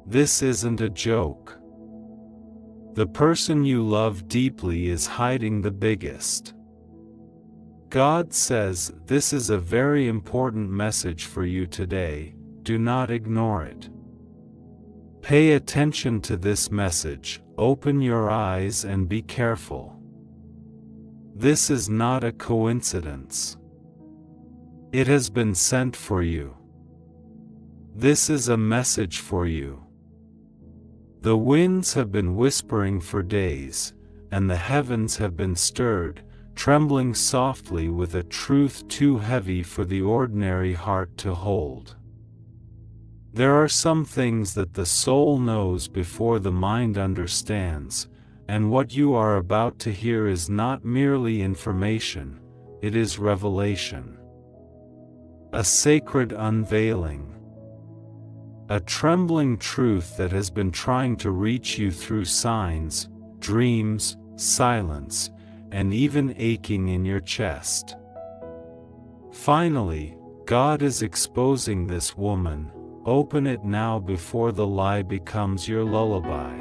This isn't a joke. The person you love deeply is hiding the biggest. God says, this is a very important message for you today, do not ignore it. Pay attention to this message, open your eyes and be careful. This is not a coincidence. It has been sent for you. This is a message for you. The winds have been whispering for days, and the heavens have been stirred, trembling softly with a truth too heavy for the ordinary heart to hold. There are some things that the soul knows before the mind understands, and what you are about to hear is not merely information, it is revelation. A sacred unveiling. A trembling truth that has been trying to reach you through signs, dreams, silence, and even aching in your chest. Finally, God is exposing this woman. Open it now before the lie becomes your lullaby.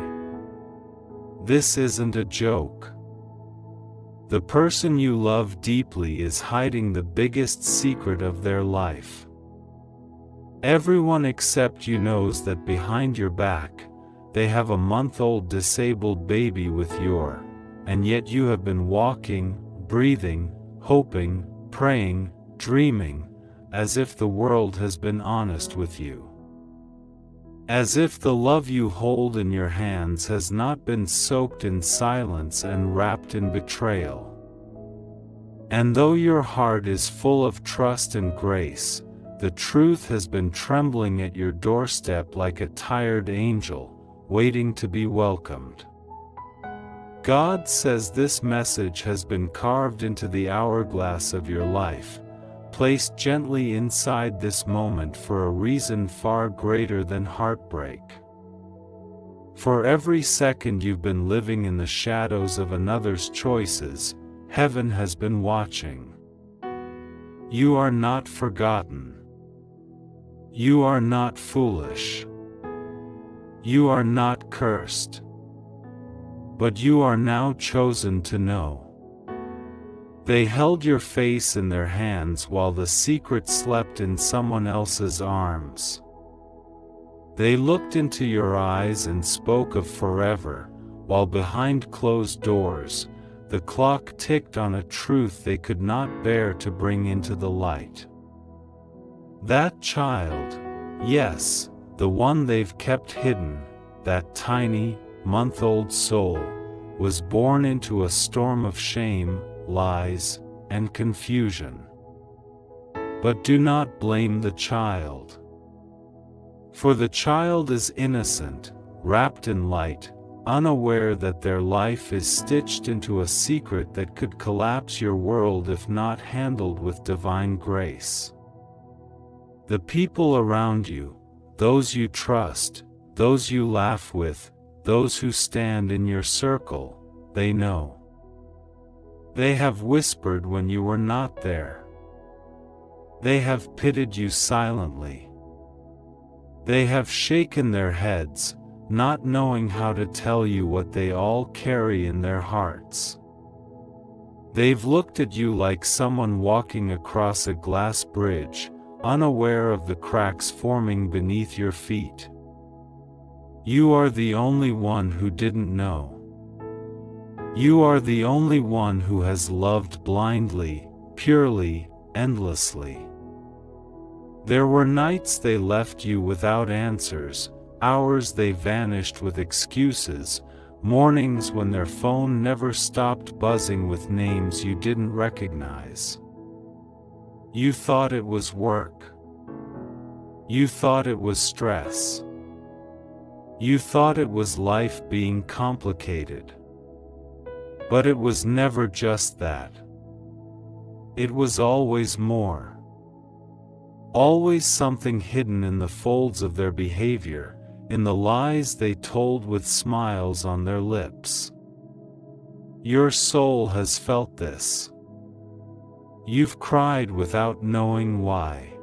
This isn't a joke. The person you love deeply is hiding the biggest secret of their life. Everyone except you knows that behind your back, they have a month-old disabled baby with and yet you have been walking, breathing, hoping, praying, dreaming, as if the world has been honest with you. As if the love you hold in your hands has not been soaked in silence and wrapped in betrayal. And though your heart is full of trust and grace, the truth has been trembling at your doorstep like a tired angel, waiting to be welcomed. God says this message has been carved into the hourglass of your life, placed gently inside this moment for a reason far greater than heartbreak. For every second you've been living in the shadows of another's choices, heaven has been watching. You are not forgotten. You are not foolish. You are not cursed. But you are now chosen to know. They held your face in their hands while the secret slept in someone else's arms. They looked into your eyes and spoke of forever, while behind closed doors, the clock ticked on a truth they could not bear to bring into the light. That child, yes, the one they've kept hidden, that tiny, month-old soul, was born into a storm of shame, lies, and confusion. But do not blame the child. For the child is innocent, wrapped in light, unaware that their life is stitched into a secret that could collapse your world if not handled with divine grace. The people around you, those you trust, those you laugh with, those who stand in your circle, they know. They have whispered when you were not there. They have pitied you silently. They have shaken their heads, not knowing how to tell you what they all carry in their hearts. They've looked at you like someone walking across a glass bridge, unaware of the cracks forming beneath your feet. You are the only one who didn't know. You are the only one who has loved blindly, purely, endlessly. There were nights they left you without answers, hours they vanished with excuses, mornings when their phone never stopped buzzing with names you didn't recognize. You thought it was work. You thought it was stress. You thought it was life being complicated. But it was never just that. It was always more. Always something hidden in the folds of their behavior, in the lies they told with smiles on their lips. Your soul has felt this. You've cried without knowing why.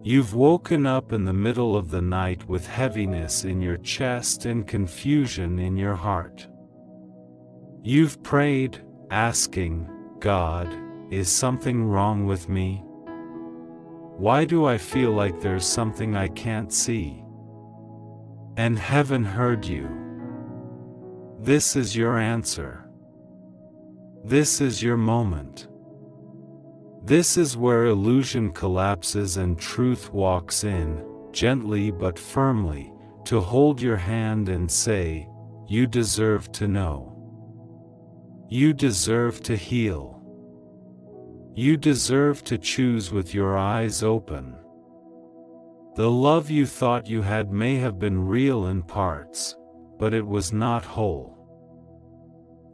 You've woken up in the middle of the night with heaviness in your chest and confusion in your heart. You've prayed, asking, God, is something wrong with me? Why do I feel like there's something I can't see? And heaven heard you. This is your answer. This is your moment. This is where illusion collapses and truth walks in, gently but firmly, to hold your hand and say, you deserve to know. You deserve to heal. You deserve to choose with your eyes open. The love you thought you had may have been real in parts, but it was not whole.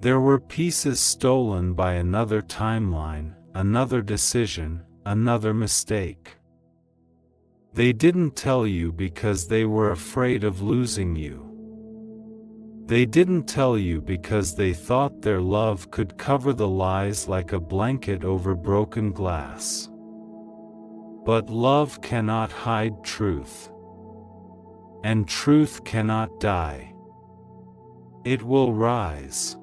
There were pieces stolen by another timeline, another decision, another mistake. They didn't tell you because they were afraid of losing you. They didn't tell you because they thought their love could cover the lies like a blanket over broken glass. But love cannot hide truth. And truth cannot die. It will rise.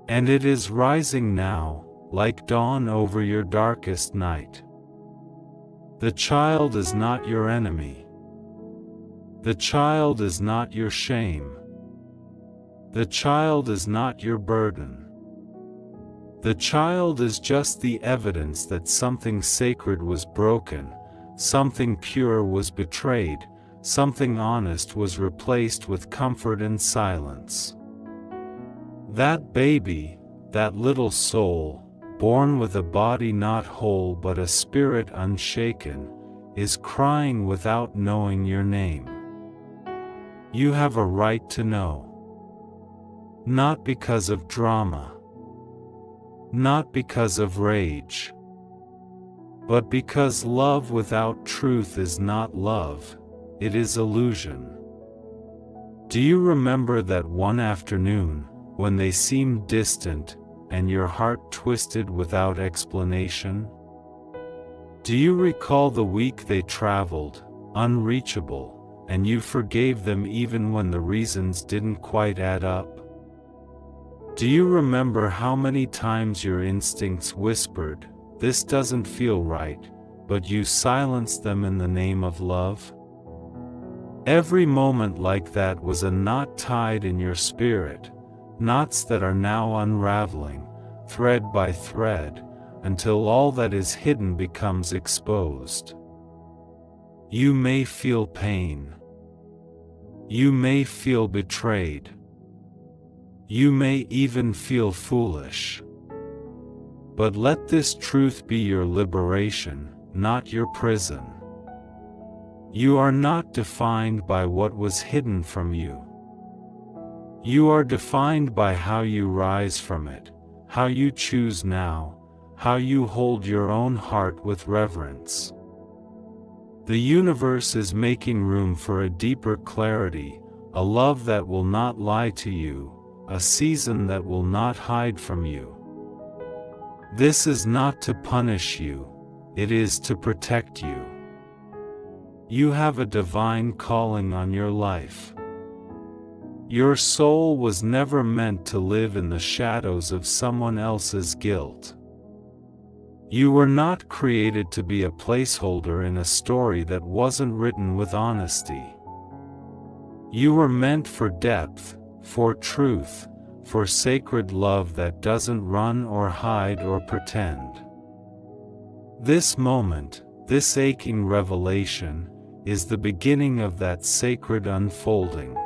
And it is rising now, like dawn over your darkest night. The child is not your enemy. The child is not your shame. The child is not your burden. The child is just the evidence that something sacred was broken, something pure was betrayed, something honest was replaced with comfort and silence. That baby, that little soul, born with a body not whole but a spirit unshaken, is crying without knowing your name. You have a right to know. Not because of drama. Not because of rage. But because love without truth is not love, it is illusion. Do you remember that one afternoon, when they seemed distant, and your heart twisted without explanation? Do you recall the week they traveled, unreachable, and you forgave them even when the reasons didn't quite add up? Do you remember how many times your instincts whispered, "This doesn't feel right," but you silenced them in the name of love? Every moment like that was a knot tied in your spirit, knots that are now unraveling, thread by thread, until all that is hidden becomes exposed. You may feel pain. You may feel betrayed. You may even feel foolish. But let this truth be your liberation, not your prison. You are not defined by what was hidden from you. You are defined by how you rise from it, how you choose now, how you hold your own heart with reverence. The universe is making room for a deeper clarity, a love that will not lie to you, a season that will not hide from you. This is not to punish you, it is to protect you. You have a divine calling on your life. Your soul was never meant to live in the shadows of someone else's guilt. You were not created to be a placeholder in a story that wasn't written with honesty. You were meant for depth, for truth, for sacred love that doesn't run or hide or pretend. This moment, this aching revelation, is the beginning of that sacred unfolding.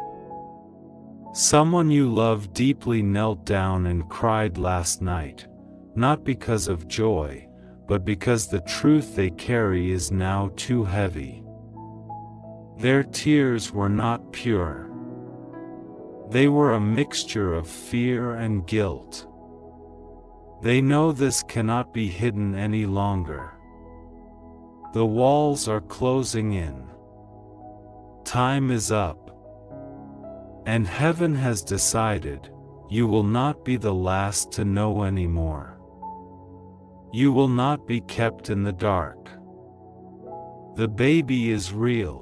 Someone you love deeply knelt down and cried last night, not because of joy, but because the truth they carry is now too heavy. Their tears were not pure. They were a mixture of fear and guilt. They know this cannot be hidden any longer. The walls are closing in. Time is up. And heaven has decided, you will not be the last to know anymore. You will not be kept in the dark. The baby is real.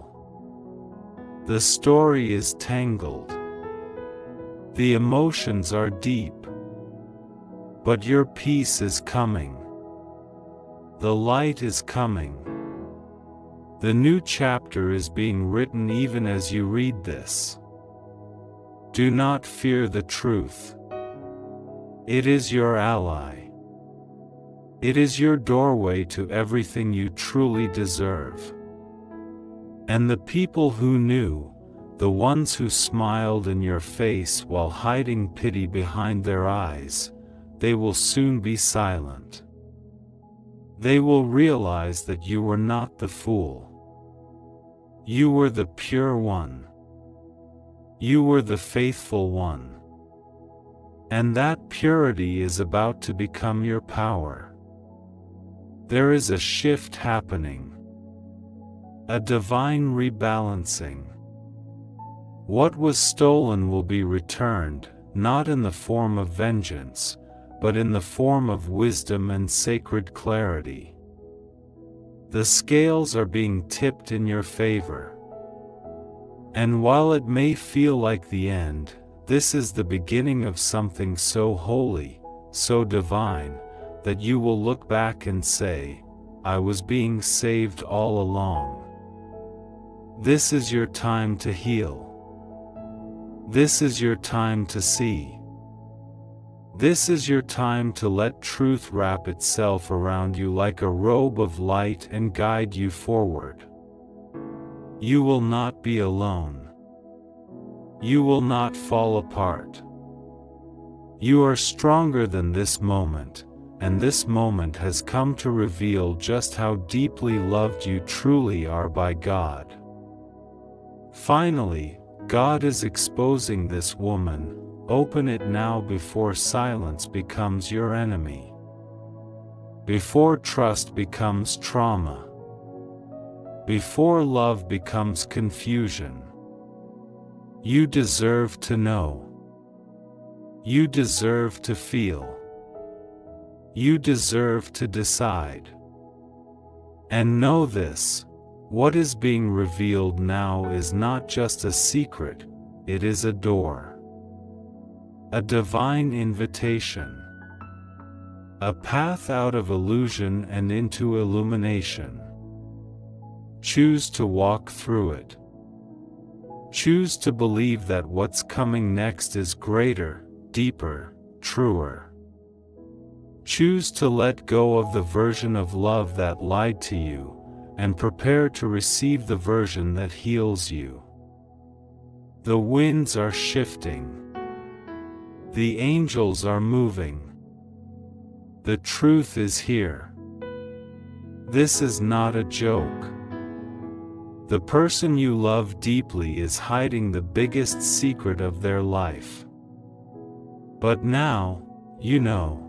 The story is tangled. The emotions are deep. But your peace is coming. The light is coming. The new chapter is being written even as you read this. Do not fear the truth. It is your ally. It is your doorway to everything you truly deserve. And the people who knew, the ones who smiled in your face while hiding pity behind their eyes, they will soon be silent. They will realize that you were not the fool. You were the pure one. You were the faithful one. And that purity is about to become your power. There is a shift happening. A divine rebalancing. What was stolen will be returned, not in the form of vengeance, but in the form of wisdom and sacred clarity. The scales are being tipped in your favor. And while it may feel like the end, this is the beginning of something so holy, so divine, that you will look back and say, I was being saved all along. This is your time to heal. This is your time to see. This is your time to let truth wrap itself around you like a robe of light and guide you forward. You will not be alone. You will not fall apart. You are stronger than this moment, and this moment has come to reveal just how deeply loved you truly are by God. Finally, God is exposing this woman. Open it now before silence becomes your enemy. Before trust becomes trauma. Before love becomes confusion. You deserve to know. You deserve to feel. You deserve to decide. And know this, what is being revealed now is not just a secret, it is a door. A divine invitation. A path out of illusion and into illumination. Choose to walk through it. Choose to believe that what's coming next is greater, deeper, truer. Choose to let go of the version of love that lied to you, and prepare to receive the version that heals you. The winds are shifting. The angels are moving. The truth is here. This is not a joke. The person you love deeply is hiding the biggest secret of their life. But now, you know.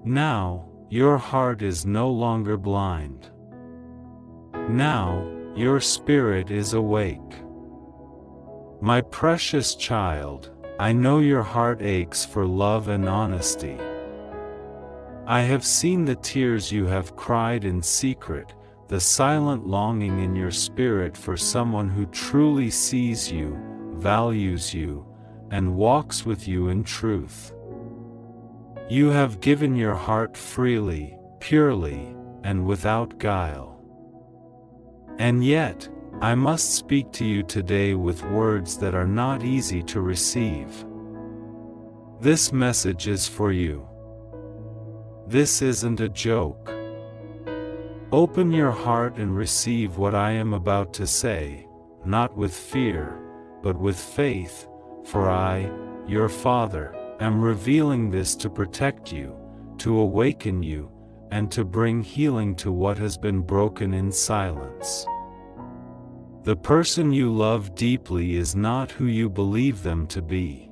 Now, your heart is no longer blind. Now, your spirit is awake. My precious child, I know your heart aches for love and honesty. I have seen the tears you have cried in secret, the silent longing in your spirit for someone who truly sees you, values you, and walks with you in truth. You have given your heart freely, purely, and without guile. And yet, I must speak to you today with words that are not easy to receive. This message is for you. This isn't a joke. Open your heart and receive what I am about to say, not with fear, but with faith, for I, your Father, am revealing this to protect you, to awaken you, and to bring healing to what has been broken in silence. The person you love deeply is not who you believe them to be.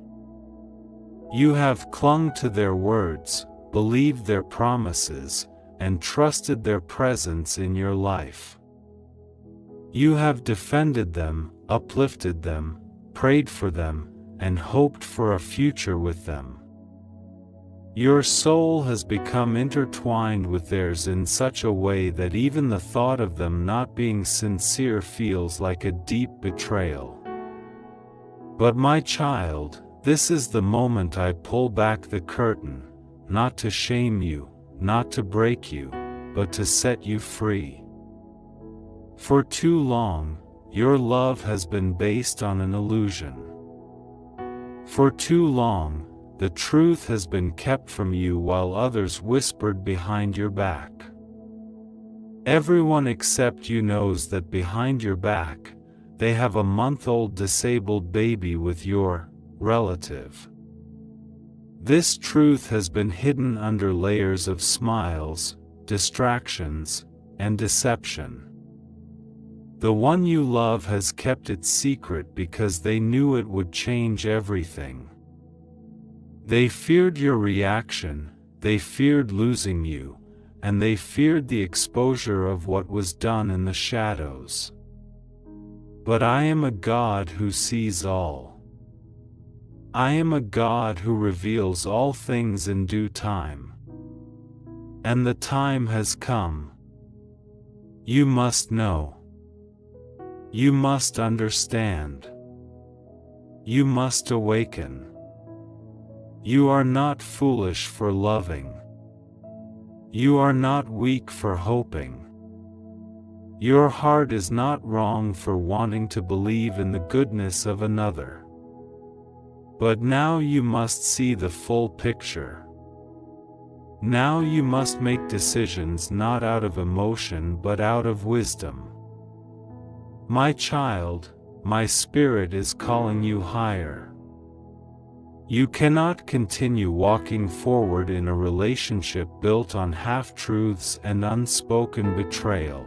You have clung to their words, believed their promises, and trusted their presence in your life. You have defended them, uplifted them, prayed for them, and hoped for a future with them. Your soul has become intertwined with theirs in such a way that even the thought of them not being sincere feels like a deep betrayal. But my child, this is the moment I pull back the curtain, not to shame you, not to break you, but to set you free. For too long, your love has been based on an illusion. For too long, the truth has been kept from you while others whispered behind your back. Everyone except you knows that behind your back, they have a month-old disabled baby with your relative. This truth has been hidden under layers of smiles, distractions, and deception. The one you love has kept it secret because they knew it would change everything. They feared your reaction, they feared losing you, and they feared the exposure of what was done in the shadows. But I am a God who sees all. I am a God who reveals all things in due time. And the time has come. You must know. You must understand. You must awaken. You are not foolish for loving. You are not weak for hoping. Your heart is not wrong for wanting to believe in the goodness of another. But now you must see the full picture. Now you must make decisions not out of emotion but out of wisdom. My child, my spirit is calling you higher. You cannot continue walking forward in a relationship built on half-truths and unspoken betrayal.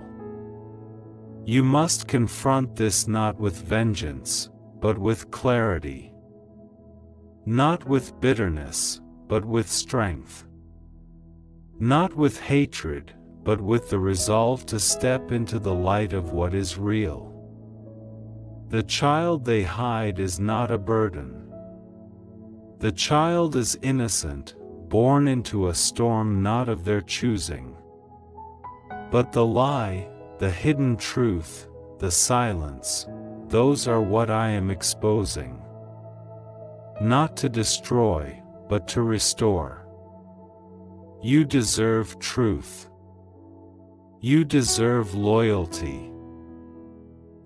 You must confront this not with vengeance, but with clarity. Not with bitterness, but with strength. Not with hatred, but with the resolve to step into the light of what is real. The child they hide is not a burden. The child is innocent, born into a storm not of their choosing. But the lie, the hidden truth, the silence, those are what I am exposing. Not to destroy, but to restore. You deserve truth. You deserve loyalty.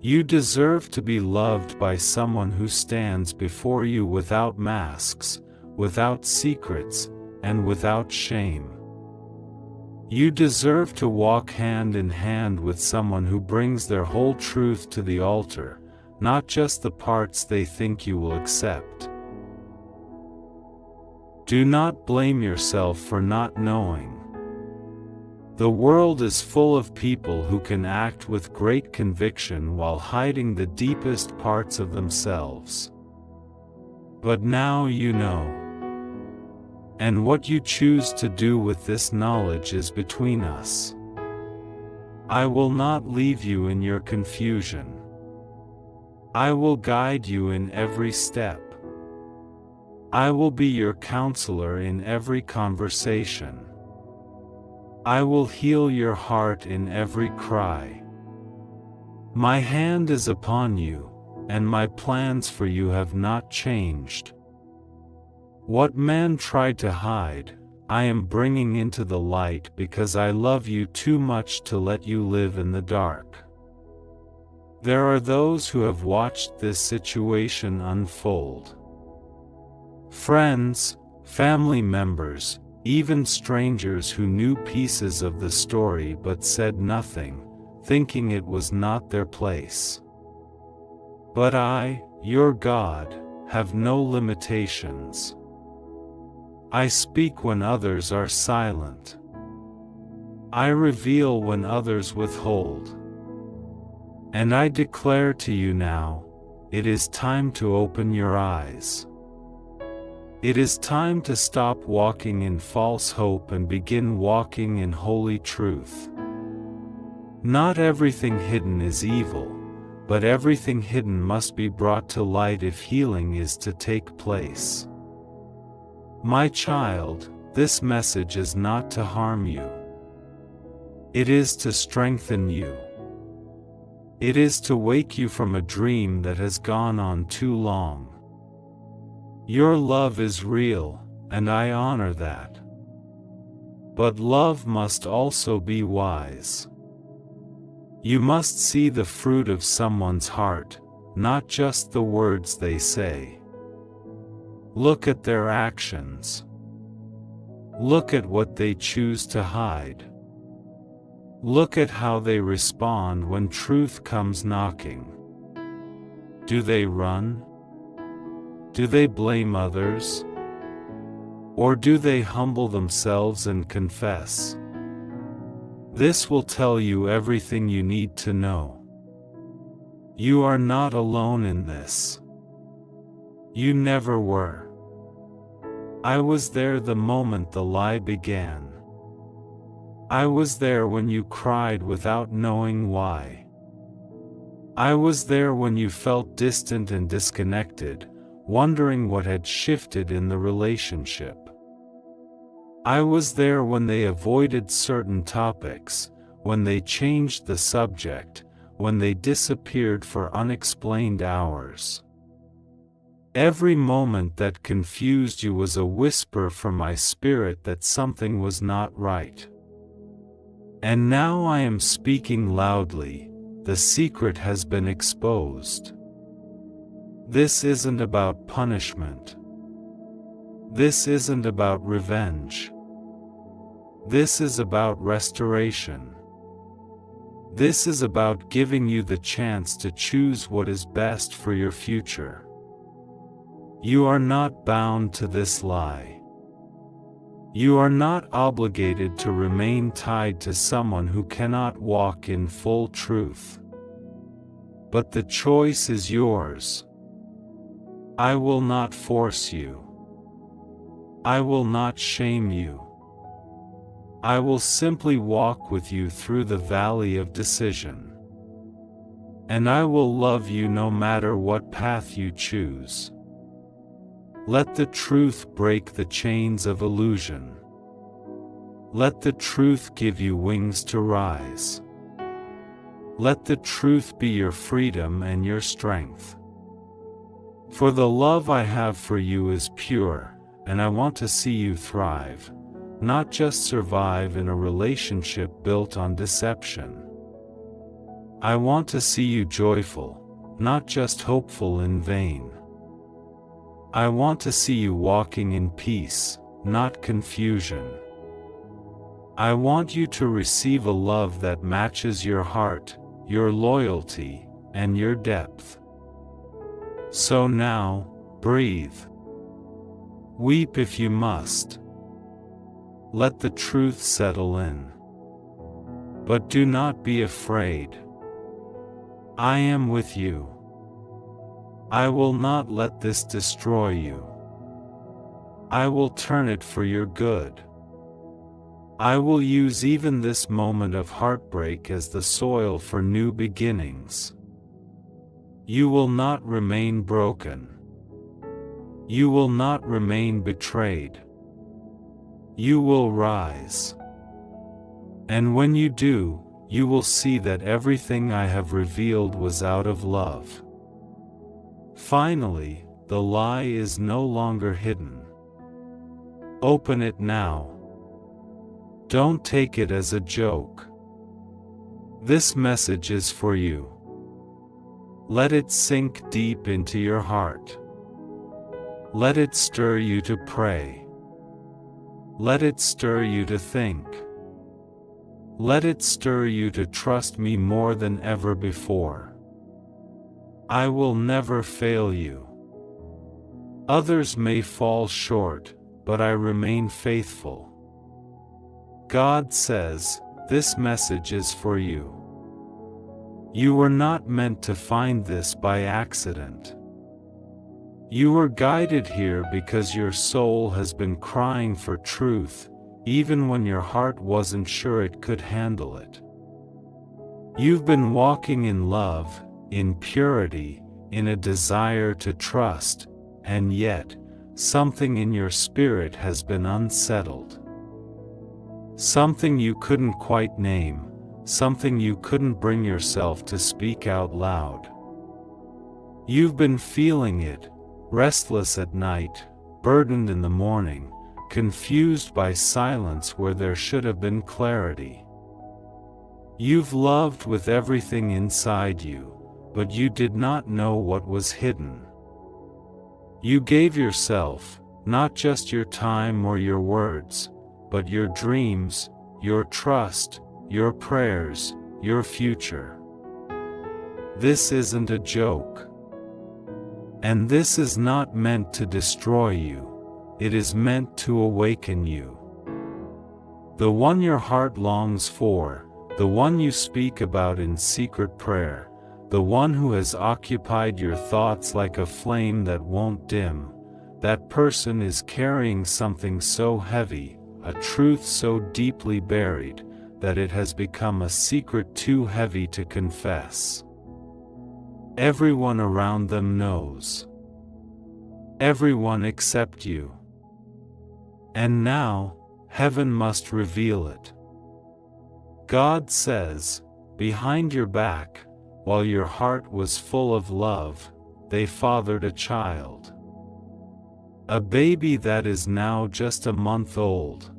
You deserve to be loved by someone who stands before you without masks, without secrets, and without shame. You deserve to walk hand in hand with someone who brings their whole truth to the altar, not just the parts they think you will accept. Do not blame yourself for not knowing. The world is full of people who can act with great conviction while hiding the deepest parts of themselves. But now you know. And what you choose to do with this knowledge is between us. I will not leave you in your confusion. I will guide you in every step. I will be your counselor in every conversation. I will heal your heart in every cry. My hand is upon you, and my plans for you have not changed. What man tried to hide, I am bringing into the light because I love you too much to let you live in the dark. There are those who have watched this situation unfold. Friends, family members, even strangers who knew pieces of the story but said nothing, thinking it was not their place. But I, your God, have no limitations. I speak when others are silent. I reveal when others withhold. And I declare to you now, it is time to open your eyes. It is time to stop walking in false hope and begin walking in holy truth. Not everything hidden is evil, but everything hidden must be brought to light if healing is to take place. My child, this message is not to harm you. It is to strengthen you. It is to wake you from a dream that has gone on too long. Your love is real, and I honor that. But love must also be wise. You must see the fruit of someone's heart, not just the words they say. Look at their actions. Look at what they choose to hide. Look at how they respond when truth comes knocking. Do they run? Do they blame others? Or do they humble themselves and confess? This will tell you everything you need to know. You are not alone in this. You never were. I was there the moment the lie began. I was there when you cried without knowing why. I was there when you felt distant and disconnected, wondering what had shifted in the relationship. I was there when they avoided certain topics, when they changed the subject, when they disappeared for unexplained hours. Every moment that confused you was a whisper from my spirit that something was not right. And now I am speaking loudly, the secret has been exposed. This isn't about punishment. This isn't about revenge. This is about restoration. This is about giving you the chance to choose what is best for your future. You are not bound to this lie. You are not obligated to remain tied to someone who cannot walk in full truth. But the choice is yours. I will not force you. I will not shame you. I will simply walk with you through the valley of decision. And I will love you no matter what path you choose. Let the truth break the chains of illusion. Let the truth give you wings to rise. Let the truth be your freedom and your strength. For the love I have for you is pure, and I want to see you thrive, not just survive in a relationship built on deception. I want to see you joyful, not just hopeful in vain. I want to see you walking in peace, not confusion. I want you to receive a love that matches your heart, your loyalty, and your depth. So now, breathe. Weep if you must. Let the truth settle in. But do not be afraid. I am with you. I will not let this destroy you. I will turn it for your good. I will use even this moment of heartbreak as the soil for new beginnings. You will not remain broken. You will not remain betrayed. You will rise. And when you do, you will see that everything I have revealed was out of love. Finally, the lie is no longer hidden. Open it now. Don't take it as a joke. This message is for you. Let it sink deep into your heart. Let it stir you to pray. Let it stir you to think. Let it stir you to trust me more than ever before. I will never fail you. Others may fall short, but I remain faithful. God says, this message is for you. You were not meant to find this by accident. You were guided here because your soul has been crying for truth, even when your heart wasn't sure it could handle it. You've been walking in love, in purity, in a desire to trust, and yet, something in your spirit has been unsettled. Something you couldn't quite name, something you couldn't bring yourself to speak out loud. You've been feeling it, restless at night, burdened in the morning, confused by silence where there should have been clarity. You've loved with everything inside you, but you did not know what was hidden. You gave yourself, not just your time or your words, but your dreams, your trust, your prayers, your future. This isn't a joke. And this is not meant to destroy you, it is meant to awaken you. The one your heart longs for, the one you speak about in secret prayer, the one who has occupied your thoughts like a flame that won't dim, that person is carrying something so heavy, a truth so deeply buried, that it has become a secret too heavy to confess. Everyone around them knows. Everyone except you. And now, heaven must reveal it. God says, behind your back, while your heart was full of love, they fathered a child. A baby that is now just a month old.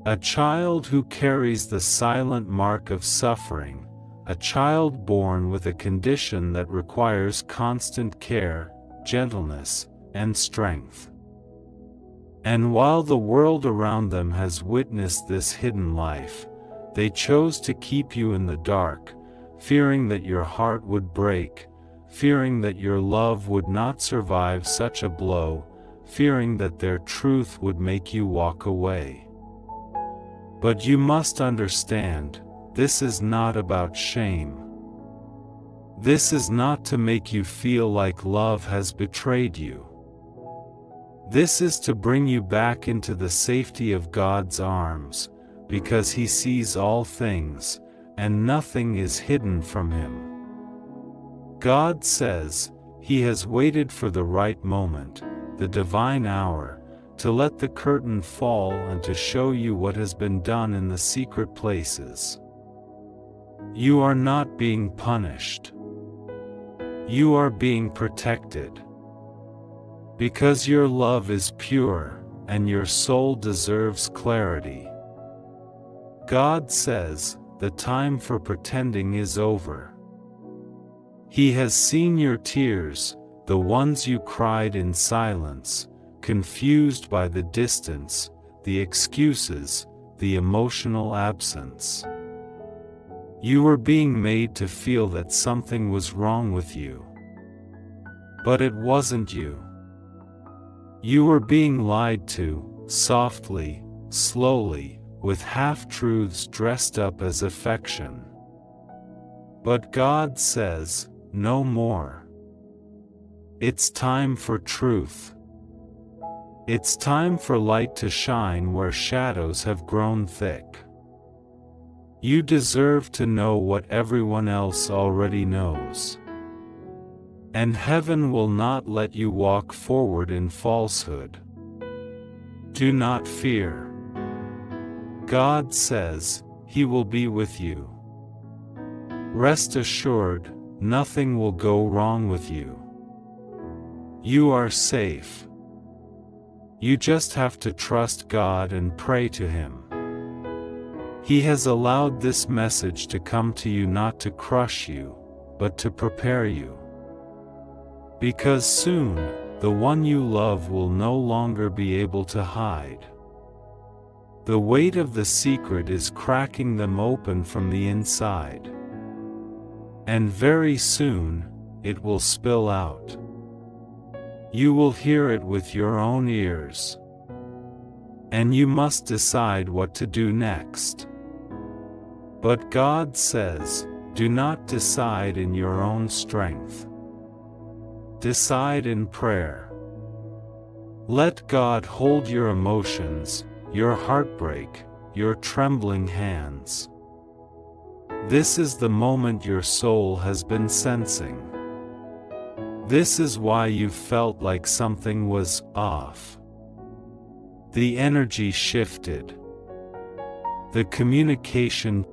A child who carries the silent mark of suffering, a child born with a condition that requires constant care, gentleness, and strength. And while the world around them has witnessed this hidden life, they chose to keep you in the dark, fearing that your heart would break, fearing that your love would not survive such a blow, fearing that their truth would make you walk away. But you must understand, this is not about shame. This is not to make you feel like love has betrayed you. This is to bring you back into the safety of God's arms, because He sees all things, and nothing is hidden from Him. God says, He has waited for the right moment, the divine hour, to let the curtain fall and to show you what has been done in the secret places. You are not being punished. You are being protected. Because your love is pure, and your soul deserves clarity. God says, the time for pretending is over. He has seen your tears, the ones you cried in silence, confused by the distance, the excuses, the emotional absence. You were being made to feel that something was wrong with you. But it wasn't you. You were being lied to, softly, slowly, with half-truths dressed up as affection. But God says, no more. It's time for truth. It's time for light to shine where shadows have grown thick. You deserve to know what everyone else already knows. And heaven will not let you walk forward in falsehood. Do not fear. God says, He will be with you. Rest assured, nothing will go wrong with you. You are safe. You just have to trust God and pray to Him. He has allowed this message to come to you not to crush you, but to prepare you. Because soon, the one you love will no longer be able to hide. The weight of the secret is cracking them open from the inside. And very soon, it will spill out. You will hear it with your own ears. And you must decide what to do next. But God says, do not decide in your own strength. Decide in prayer. Let God hold your emotions, your heartbreak, your trembling hands. This is the moment your soul has been sensing. This is why you felt like something was off. The energy shifted. The communication.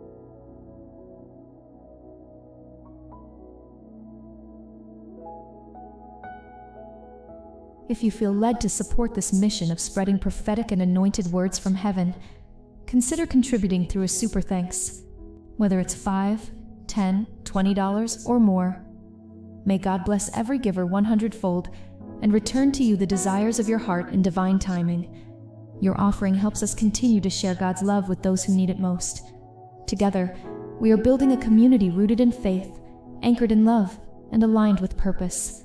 If you feel led to support this mission of spreading prophetic and anointed words from heaven, consider contributing through a super thanks. Whether it's $5, $10, $20, or more. May God bless every giver 100-fold and return to you the desires of your heart in divine timing. Your offering helps us continue to share God's love with those who need it most. Together, we are building a community rooted in faith, anchored in love, and aligned with purpose.